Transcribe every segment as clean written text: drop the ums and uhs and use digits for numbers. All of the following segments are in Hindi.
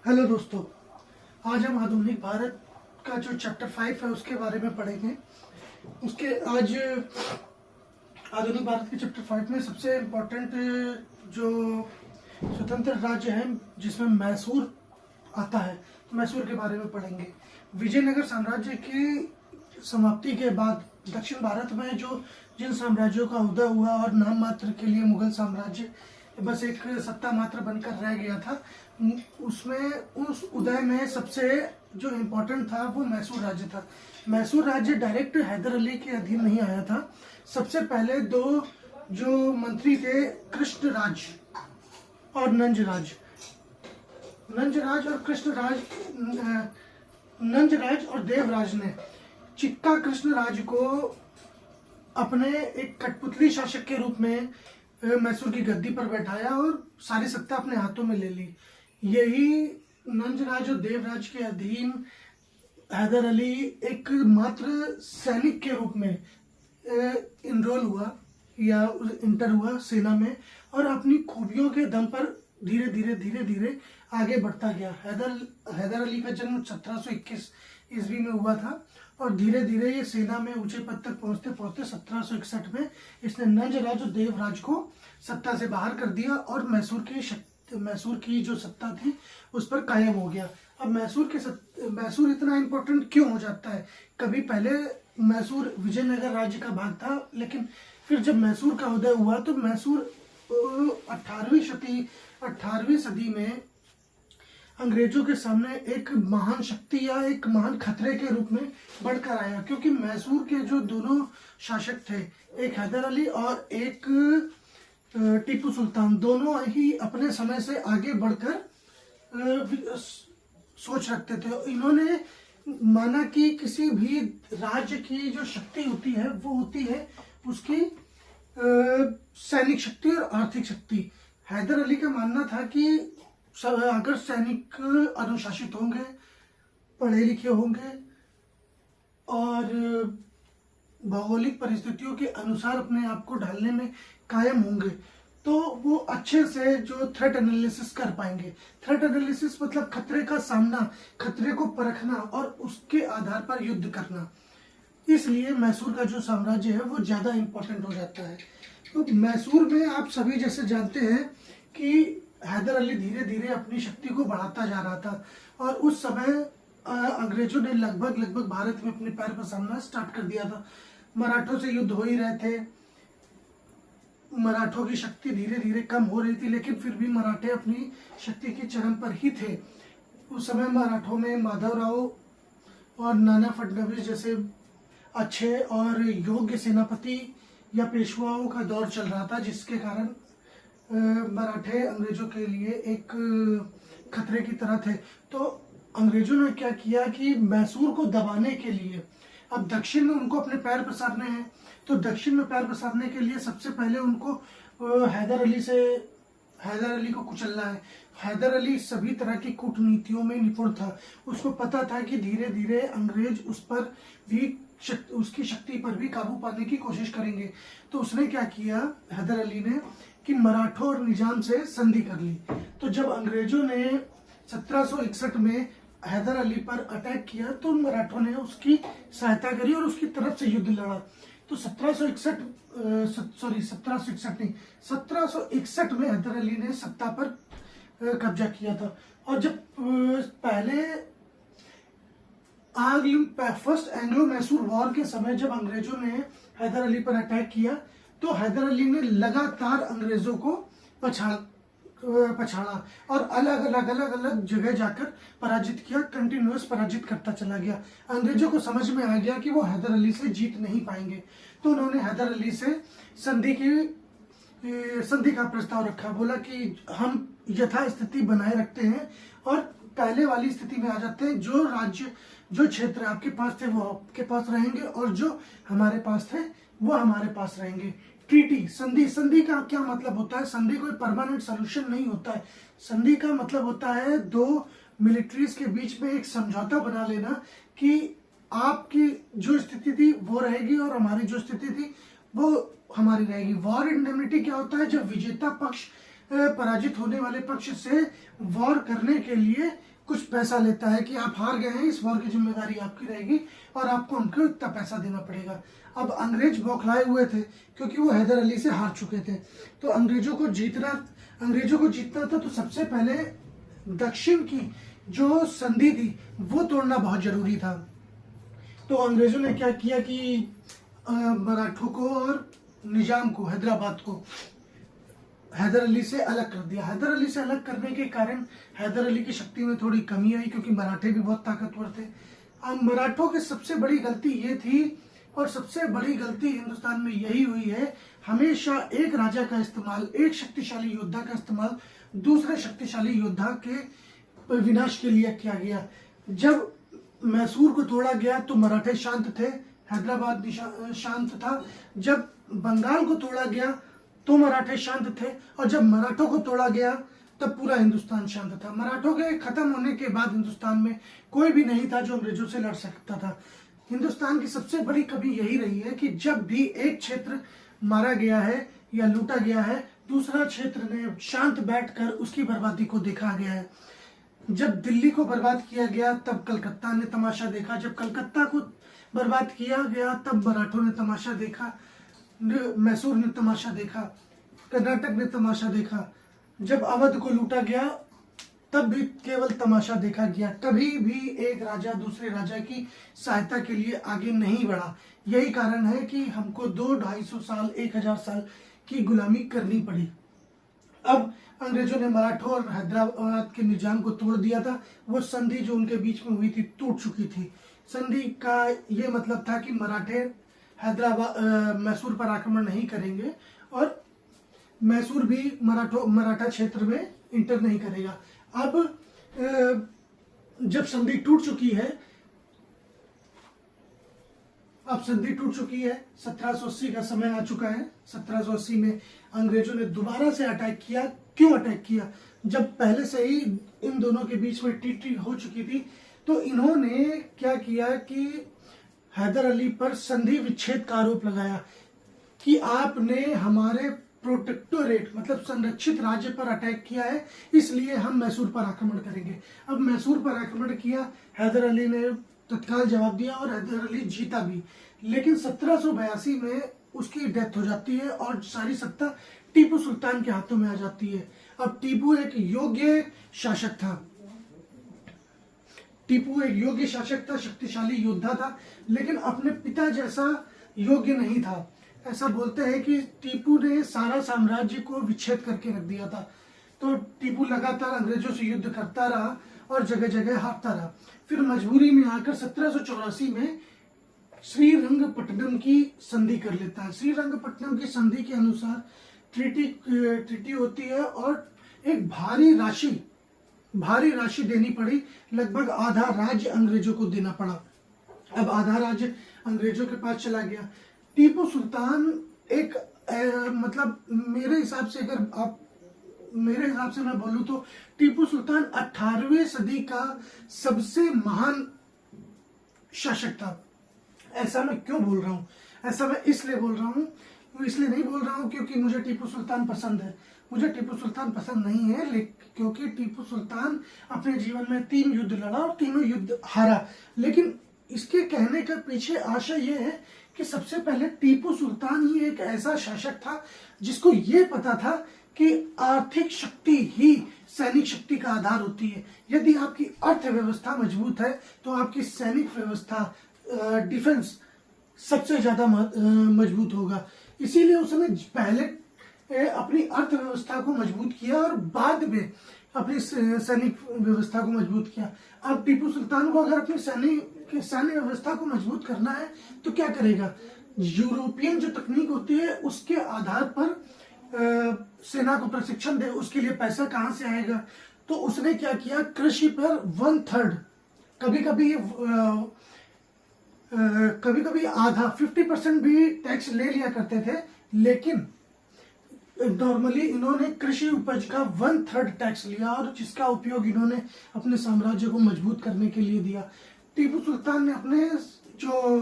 हेलो दोस्तों, आज हम आधुनिक भारत का जो चैप्टर 5 है उसके बारे में पढ़ेंगे। उसके आज आधुनिक भारत के चैप्टर 5 में सबसे इम्पोर्टेंट जो स्वतंत्र राज्य है जिसमें मैसूर आता है, तो मैसूर के बारे में पढ़ेंगे। विजयनगर साम्राज्य की समाप्ति के बाद दक्षिण भारत में जो जिन साम्राज्यों का उदय हुआ और नाम मात्र के लिए मुगल साम्राज्य बस एक सत्ता मात्र बनकर रह गया था, उसमें उस उदय में सबसे जो इम्पोर्टेंट था वो मैसूर राज्य था। मैसूर राज्य डायरेक्ट हैदर अली के अधीन नहीं आया था। सबसे पहले दो जो मंत्री थे, कृष्णराज और नंजराज। नंजराज और कृष्णराज, नंजराज और देवराज ने चिक्का कृष्णराज को अपने एक कठपुतली शासक के रूप में मैसूर की गद्दी पर बैठाया और सारी सत्ता अपने हाथों में ले ली। यही नंजराज और देवराज के अधीन हैदर अली एक मात्र सैनिक के रूप में इनरोल हुआ या इंटर हुआ सेना में और अपनी खूबियों के दम पर धीरे धीरे आगे बढ़ता गया। हैदर अली का जन्म 1721 ईस्वी में हुआ था और धीरे धीरे ये सेना में ऊंचे पद तक पहुंचते पहुंचते 1761 में इसने नंजराज और देवराज को सत्ता से बाहर कर दिया और मैसूर की जो सत्ता थी उस पर कायम हो गया। अब मैसूर इतना इम्पोर्टेंट क्यों हो जाता है? कभी पहले मैसूर विजयनगर राज्य का भाग था, लेकिन फिर जब मैसूर का उदय हुआ तो मैसूर 18वीं सदी में अंग्रेजों के सामने एक महान शक्ति या एक महान खतरे के रूप में बढ़कर आया, क्योंकि मैसूर के जो दोनों शासक थे, एक हैदर अली और एक टीपू सुल्तान, दोनों ही अपने समय से आगे बढ़कर सोच रखते थे। इन्होंने माना कि किसी भी राज्य की जो शक्ति होती है वो होती है उसकी सैनिक शक्ति और आर्थिक शक्ति। हैदर अली का मानना था कि अगर सैनिक अनुशासित होंगे, पढ़े लिखे होंगे और भौगोलिक परिस्थितियों के अनुसार अपने आप को ढालने में कायम होंगे तो वो अच्छे से जो थ्रेट एनालिसिस कर पाएंगे। थ्रेट एनालिसिस मतलब खतरे का सामना, खतरे को परखना और उसके आधार पर युद्ध करना। इसलिए मैसूर का जो साम्राज्य है वो ज़्यादा इम्पोर्टेंट हो जाता है। तो मैसूर में आप सभी जैसे जानते हैं कि हैदर अली धीरे धीरे अपनी शक्ति को बढ़ाता जा रहा था और उस समय अंग्रेजों ने लगभग भारत में अपने पैर पसारना स्टार्ट कर दिया था। मराठों से युद्ध हो ही रहे थे, मराठों की शक्ति धीरे धीरे कम हो रही थी, लेकिन फिर भी मराठे अपनी शक्ति की चरम पर ही थे। उस समय मराठों में माधवराव और नाना फडणवीस जैसे अच्छे और योग्य सेनापति या पेशवाओं का दौर चल रहा था, जिसके कारण मराठे अंग्रेजों के लिए एक खतरे की तरह थे। तो अंग्रेजों ने क्या किया कि मैसूर को दबाने के लिए अब दक्षिण में उनको अपने पैर पसारने हैं, तो दक्षिण में पैर पसारने के लिए सबसे पहले उनको हैदर अली को कुचलना है। हैदर अली सभी तरह की कूटनीतियों में निपुण था। उसको पता था कि धीरे धीरे अंग्रेज उस पर भी उसकी शक्ति पर भी काबू पाने की कोशिश करेंगे। तो उसने क्या किया, हैदर अली ने, कि मराठों और निजाम से संधि कर ली। तो जब अंग्रेजों ने 1761 में हैदर अली पर अटैक किया तो मराठों ने उसकी सहायता करी और उसकी तरफ से युद्ध लड़ा। तो 1761 में हैदर अली ने सत्ता पर कब्जा किया था। और जब पहले फर्स्ट एंग्लो मैसूर वॉर के समय जब अंग्रेजों ने हैदर अली पर अटैक किया तो हैदर अली ने लगातार अंग्रेजों को पछाड़ा और अलग अलग जगह जाकर पराजित किया, कंटिन्यूअस पराजित करता चला गया। अंग्रेजों को समझ में आ गया कि वो हैदर अली से जीत नहीं पाएंगे, तो उन्होंने हैदर अली से संधि का प्रस्ताव रखा। बोला कि हम यथास्थिति बनाए रखते हैं और पहले वाली स्थिति में आ जाते हैं। जो राज्य, जो क्षेत्र आपके पास थे वो आपके पास रहेंगे और जो हमारे पास थे वो हमारे पास रहेंगे। ट्रीटी, संधि का क्या मतलब होता है? संधि कोई परमानेंट सोल्यूशन नहीं होता है। संधि का मतलब होता है दो मिलिट्रीज के बीच में एक समझौता बना लेना कि आपकी जो स्थिति थी वो रहेगी और हमारी जो स्थिति थी वो हमारी रहेगी। वॉर इंडेमनिटी क्या होता है? जब विजेता पक्ष पराजित होने वाले पक्ष से वॉर करने के लिए कुछ पैसा लेता है कि आप हार गए हैं, इस वॉर की जिम्मेदारी आपकी रहेगी और आपको हमको इतना पैसा देना पड़ेगा। अब अंग्रेज बौखलाए हुए थे क्योंकि वो हैदर अली से हार चुके थे, तो अंग्रेजों को जीतना था, तो सबसे पहले दक्षिण की जो संधि थी वो तोड़ना बहुत जरूरी था। तो अंग्रेजों ने क्या किया कि मराठों को और निजाम को, हैदराबाद को हैदर अली से अलग कर दिया। हैदर अली से अलग करने के कारण हैदर अली की शक्ति में थोड़ी कमी आई क्योंकि मराठे भी बहुत ताकतवर थे। अब मराठों की सबसे बड़ी गलती ये थी, और सबसे बड़ी गलती हिंदुस्तान में यही हुई है, हमेशा एक राजा का इस्तेमाल, एक शक्तिशाली योद्धा का इस्तेमाल दूसरे शक्तिशाली योद्धा के विनाश के लिए किया गया। जब मैसूर को तोड़ा गया तो मराठे शांत थे, हैदराबाद शांत था। जब बंगाल को तोड़ा गया तो मराठे शांत थे, और जब मराठों को तोड़ा गया तब पूरा हिंदुस्तान शांत था। मराठों के खत्म होने के बाद हिंदुस्तान में कोई भी नहीं था जो अंग्रेजों से लड़ सकता था। हिंदुस्तान की सबसे बड़ी कमी यही रही है कि जब भी एक क्षेत्र मारा गया है या लूटा गया है, दूसरा क्षेत्र ने शांत बैठकर उसकी बर्बादी को देखा गया है। जब दिल्ली को बर्बाद किया गया तब कलकत्ता ने तमाशा देखा, जब कलकत्ता को बर्बाद किया गया तब मराठों ने तमाशा देखा, मैसूर ने तमाशा देखा, कर्नाटक ने तमाशा देखा। जब अवध को लूटा गया तब भी केवल तमाशा देखा गया, कभी भी एक राजा दूसरे राजा की सहायता के लिए आगे नहीं बढ़ा। यही कारण है कि हमको 200-250 साल, 1000 साल की गुलामी करनी पड़ी। अब अंग्रेजों ने मराठों और हैदराबाद के निजाम को तोड़ दिया था। वो संधि जो उनके बीच में हुई थी टूट चुकी थी। संधि का ये मतलब था कि मराठे हैदराबाद मैसूर पर आक्रमण नहीं करेंगे और मैसूर भी मराठा क्षेत्र में इंटर नहीं करेगा। अब जब संधि टूट चुकी है, 1780 का समय आ चुका है। 1780 में अंग्रेजों ने दोबारा से अटैक किया। क्यों अटैक किया? जब पहले से ही इन दोनों के बीच में ट्रीटी हो चुकी थी, तो इन्होंने क्या किया कि हैदर अली पर संधि विच्छेद का आरोप लगाया कि आपने हमारे प्रोटेक्टोरेट मतलब संरक्षित राज्य पर अटैक किया है, इसलिए हम मैसूर पर आक्रमण करेंगे। अब मैसूर पर आक्रमण किया, हैदर अली ने तत्काल जवाब दिया और हैदर अली जीता भी। लेकिन 1782 में उसकी डेथ हो जाती है और सारी सत्ता टीपू सुल्तान के हाथों में आ जाती है। अब टीपू एक योग्य शासक था, शक्तिशाली योद्धा था, लेकिन अपने पिता जैसा योग्य नहीं था। ऐसा बोलते हैं कि टीपू ने सारा साम्राज्य को विच्छेद करके रख दिया था। तो टीपू लगातार अंग्रेजों से युद्ध करता रहा और जगह जगह हारता रहा। फिर मजबूरी में आकर 1784 में श्रीरंगपट्टनम की संधि कर लेता है। श्रीरंगपट्टनम की संधि के अनुसार ट्रीटी होती है और एक भारी राशि देनी पड़ी। लगभग आधा राज्य अंग्रेजों को देना पड़ा। अब आधा राज्य अंग्रेजों के पास चला गया। टीपू सुल्तान एक मतलब मेरे हिसाब से मैं बोलूं तो टीपू सुल्तान 18वीं सदी का सबसे महान शासक था। ऐसा मैं क्यों बोल रहा हूँ? ऐसा मैं इसलिए नहीं बोल रहा हूँ क्योंकि मुझे टीपू सुल्तान पसंद है। मुझे टीपू सुल्तान पसंद नहीं है क्योंकि टीपू सुल्तान अपने जीवन में 3 युद्ध लड़ा और तीनों युद्ध हारा। लेकिन इसके कहने का पीछे आशा ये है कि सबसे पहले टीपू सुल्तान ही एक ऐसा शासक था जिसको ये पता था कि आर्थिक शक्ति ही सैनिक शक्ति का आधार होती है। यदि आपकी अर्थव्यवस्था मजबूत है तो आपकी सैनिक व्यवस्था, डिफेंस सबसे ज्यादा मजबूत होगा। इसीलिए उसने पहले अपनी अर्थव्यवस्था को मजबूत किया और बाद में अपनी सैनिक व्यवस्था को मजबूत किया। अब टीपू सुल्तान को अगर अपनी सैन्य व्यवस्था को मजबूत करना है तो क्या करेगा? यूरोपियन जो तकनीक होती है उसके आधार पर सेना को प्रशिक्षण दे। उसके लिए पैसा कहां से आएगा? तो उसने क्या किया, कृषि पर 1/3, कभी कभी आधा 50% भी टैक्स ले लिया करते थे। लेकिन नॉर्मली इन्होंने कृषि उपज का 1/3 टैक्स लिया और जिसका उपयोग इन्होंने अपने साम्राज्य को मजबूत करने के लिए दिया। टीपू सुल्तान ने अपने जो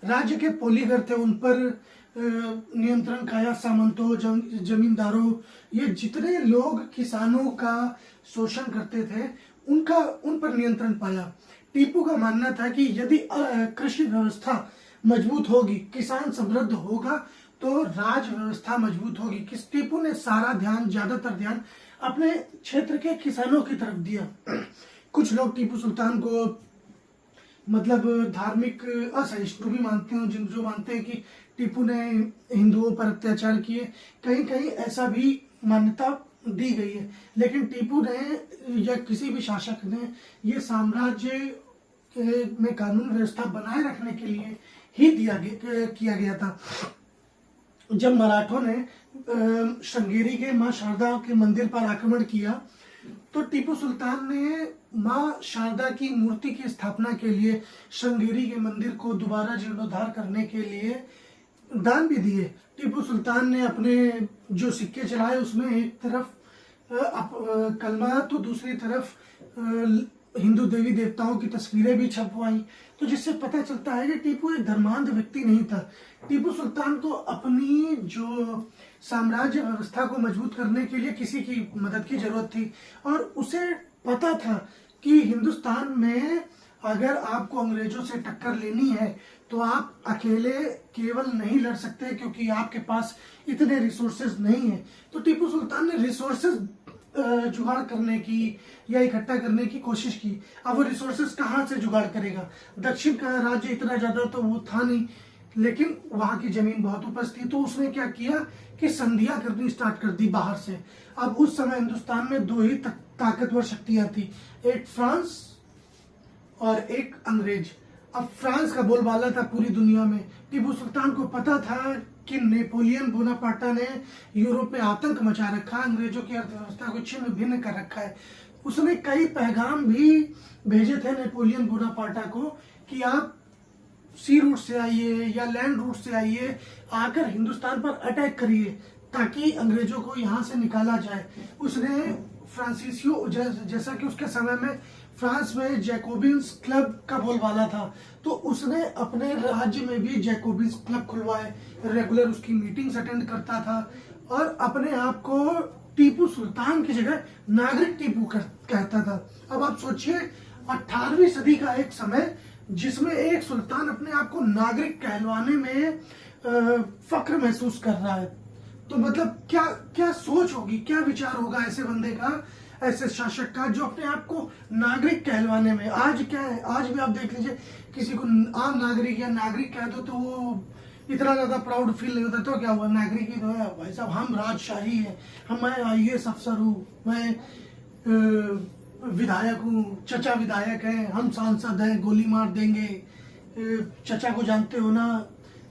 राज्य के पोलीगर थे उन पर नियंत्रण काया, सामंतों, जमींदारों, ये जितने लोग किसानों का शोषण करते थे उन पर नियंत्रण पाया। टीपू का मानना था कि यदि कृषि व्यवस्था मजबूत होगी, किसान समृद्ध होगा, तो राज व्यवस्था मजबूत होगी। टीपू ने ज्यादातर ध्यान अपने क्षेत्र के किसानों की तरफ दिया। कुछ लोग टीपू सुल्तान को मतलब धार्मिक असहिष्णु भी मानते हैं, जो मानते हैं कि टीपू ने हिंदुओं पर अत्याचार किए। कहीं कहीं ऐसा भी मान्यता दी गई है, लेकिन टीपू ने या किसी भी शासक ने ये साम्राज्य में कानून व्यवस्था बनाए रखने के लिए ही किया गया था। जब मराठों ने श्रृंगेरी के मां शारदा के मंदिर पर आक्रमण किया, तो टीपू सुल्तान ने मां शारदा की मूर्ति की स्थापना के लिए श्रृंगेरी के मंदिर को दोबारा जीर्णोद्धार करने के लिए दान भी दिए। टीपू सुल्तान ने अपने जो सिक्के चलाए उसमें एक तरफ कलमा तो दूसरी तरफ हिंदू देवी देवताओं की तस्वीरें भी छपवाई, तो जिससे पता चलता है कि टीपू एक धर्मांध व्यक्ति नहीं था। टीपू सुल्तान को अपनी जो साम्राज्य व्यवस्था को मजबूत करने के लिए किसी की मदद की जरूरत थी, और उसे पता था कि हिंदुस्तान में अगर आपको अंग्रेजों से टक्कर लेनी है तो आप अकेले केवल नहीं लड़ सकते, क्योंकि आपके पास इतने रिसोर्सेज नहीं है। तो टीपू सुल्तान ने रिसोर्सेज जुगाड़ करने की या इकट्ठा करने की कोशिश की। अब वो रिसोर्सेज कहाँ से जुगाड़ करेगा? दक्षिण का राज्य इतना ज्यादा तो वो था नहीं, लेकिन वहां की जमीन बहुत उपज थी। तो उसने क्या किया कि संधियां करनी स्टार्ट कर दी बाहर से। अब उस समय हिंदुस्तान में दो ही ताकतवर शक्तियां थी, एक फ्रांस और एक अंग्रेज। अब फ्रांस का बोलबाला था पूरी दुनिया में। टीपू सुल्तान को पता था कि नेपोलियन बोनापार्टा ने यूरोप में आतंक मचा रखा, अंग्रेजों की अर्थव्यवस्था को छिन्न भिन्न कर रखा है। उसने कई पैगाम भी भेजे थे नेपोलियन बोनापार्टा को कि आप सी रूट से आइए या लैंड रूट से आइए, आकर हिंदुस्तान पर अटैक करिए ताकि अंग्रेजों को यहाँ से निकाला जाए। उसने फ्रांसीसियो, जैसा कि उसके समय में फ्रांस में जैकोबिन्स क्लब का बोलबाला था, तो उसने अपने राज्य में भी जैकोबिन्स क्लब खुलवाए, रेगुलर उसकी मीटिंग्स अटेंड करता था और अपने आप को टीपू सुल्तान की जगह नागरिक टीपू कहता था। अब आप सोचिए 18वीं सदी का एक समय जिसमें एक सुल्तान अपने आप को नागरिक कहलवाने में फक्र महसूस कर रहा है, तो मतलब क्या क्या सोच होगी, क्या विचार होगा ऐसे बंदे का, ऐसे शासक का, जो अपने आप को नागरिक कहलवाने में। आज क्या है, आज भी आप देख लीजिए, किसी को आम नागरिक या नागरिक कह दो तो वो इतना ज्यादा प्राउड फील नहीं होता। तो क्या हुआ, नागरिक ही तो है भाई साहब, हम राजशाही है, मैं IAS अफसर हूँ, मैं विधायक हूँ, चचा विधायक है, हम सांसद हैं, गोली मार देंगे, चचा को जानते हो ना।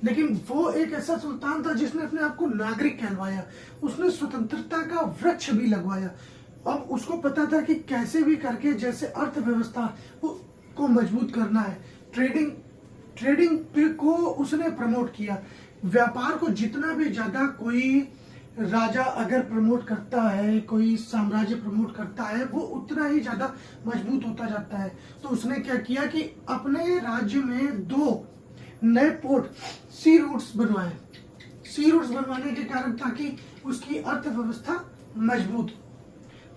लेकिन वो एक ऐसा सुल्तान था जिसने अपने आप को नागरिक कहलवाया, उसने स्वतंत्रता का वृक्ष भी लगवाया। अब उसको पता था कि कैसे भी करके जैसे अर्थव्यवस्था को मजबूत करना है। ट्रेडिंग को उसने प्रमोट किया। व्यापार को जितना भी ज्यादा कोई राजा अगर प्रमोट करता है, कोई साम्राज्य प्रमोट करता है, वो उतना ही ज्यादा मजबूत होता जाता है। तो उसने क्या किया कि अपने राज्य में 2 नए पोर्ट सी रूट्स बनवाए। सी रूट्स बनवाने के कारण ताकि उसकी अर्थव्यवस्था मजबूत।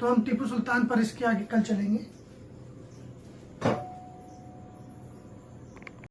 तो हम टीपू सुल्तान पर इसके आगे कल चलेंगे।